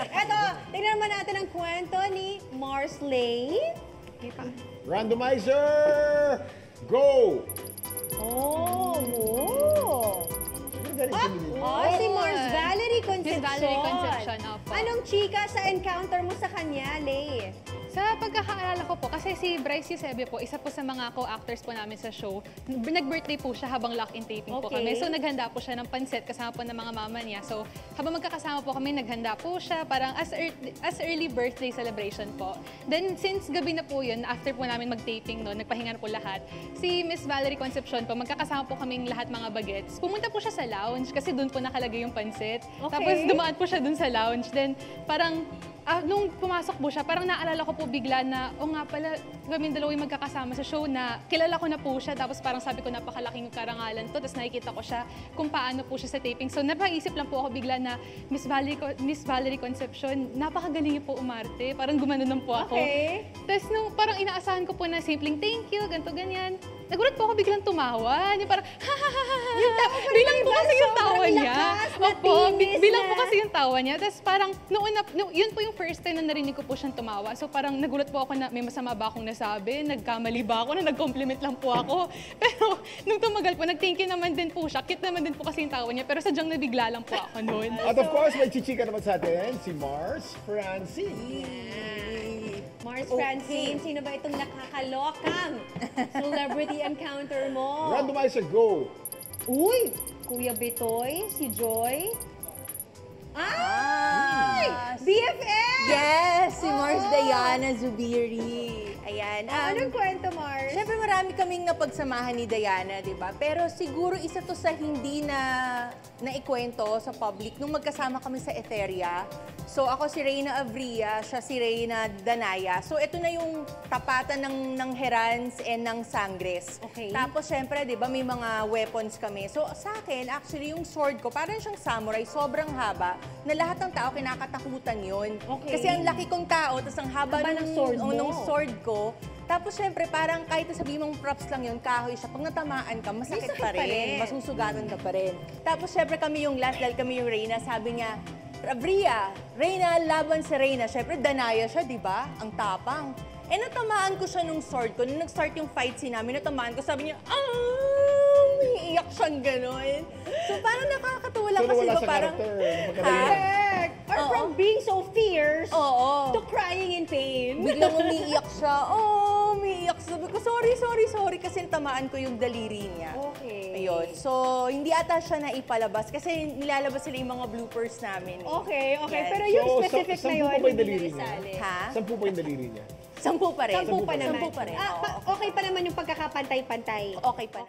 Eto, tingnan naman natin ang kwento ni Marsley. Randomizer, go! Oh! Si Mars Valerie Concepcion. Miss Valerie Concepcion, opo. Anong chika sa encounter mo sa kanya, Lay? Sa pagkakaalala ko po, kasi si Bryce Eusebio po, isa po sa mga co-actors po namin sa show. Nag-birthday po siya habang lock-in taping po kami. So naghanda po siya ng pansit kasama po ng mga mama niya. So habang magkakasama po kami, naghanda po siya parang as early birthday celebration po. Then since gabi na po yun, after po namin mag-taping no, nagpahinga na po lahat, si Miss Valerie Concepcion po, magkakasama po kaming lahat mga bagets. Pumunta po siya sa lounge kasi doon po nakalagay yung pansit. Tapos dumaan po siya doon sa lounge. Then parang nung pumasok po siya, parang naalala ko po bigla na, nga pala, kaming dalawa yung magkakasama sa show na kilala ko na po siya. Tapos parang sabi ko, napakalaking karangalan to. Tapos nakikita ko siya kung paano po siya sa taping. So napaisip lang po ako bigla na, Miss Valerie Concepcion, napakagaling niyo po umarte. Parang gumanon po ako. Tapos nung parang inaasahan ko po na simpleng thank you, ganito, ganyan. Nagulat po ako biglang tumawa. Yung parang, bilang po kasi yung tawa niya. Opo, bilang po kasi yung tawa niya. Tapos parang, yun po yung first time na narinig ko po siyang tumawa. So parang nagulat po ako na may masama ba akong nasabi, nagkamali ba ako, na nag-compliment lang po ako. Pero nung tumagal po, nag-thank you naman din po siya. Cute naman din po kasi yung tawa niya. Pero sadyang nabigla lang po ako noon. At of course, may chichika naman sa atin, si Mars Francine. Mars Francine, sino ba itong nakakalokang celebrity encounter mo? Randomizer, go! Uy! Kuya Bitoy, si Joy. Ay! BFF! Yes! Si Mars Diana Zubiri. Ayan. Anong kwento, Mars? Siyempre marami kaming napagsamahan ni Diana, di ba? Pero siguro isa to sa hindi na naikwento sa public nung magkasama kami sa Etheria. So ako si Reyna Avria, siya si Reyna Danaya. So ito na yung tapatan ng Herans and ng Sangres. Okay. Tapos syempre, di ba, may mga weapons kami. So sa akin, actually yung sword ko, parang siyang samurai, sobrang haba, na lahat ng tao kinakatakutan yun. Okay. Kasi ang laki kong tao, tapos ang haba ng sword mo. ng sword ko. Tapos syempre, parang kahit sabihin mong props lang yun, kahoy siya, pag natamaan ka, masakit pa rin. Masusugatan ka pa rin. Tapos syempre kami yung last, dahil kami yung Reyna, sabi niya, Avria, Reyna, laban si Reyna. Syempre, Danaya siya, di ba? Ang tapang. Eh, natamaan ko siya nung sword ko. Nung nag-start yung fight scene namin, natamaan ko, sabi niya, iiyak siyang gano'n. So, parang nakakatuwa lang kasi ba, parang, Correct! Or from being so fierce to crying in pain. Biglang umiiyak siya. Umiiyak. Sabi ko, sorry, kasi tamaan ko yung daliri niya. Okay. Ayun. So, hindi ata siya naipalabas kasi nilalabas sila yung mga bloopers namin. Okay. Yes. Pero yung specific na yun, sampu pa ba yung hindi daliri na niya? isali. Ha? Sampu pa yung daliri niya? 10 pa rin. 10 pa naman. Sampu pa rin. Okay pa naman yung pagkakapantay-pantay. Okay pa.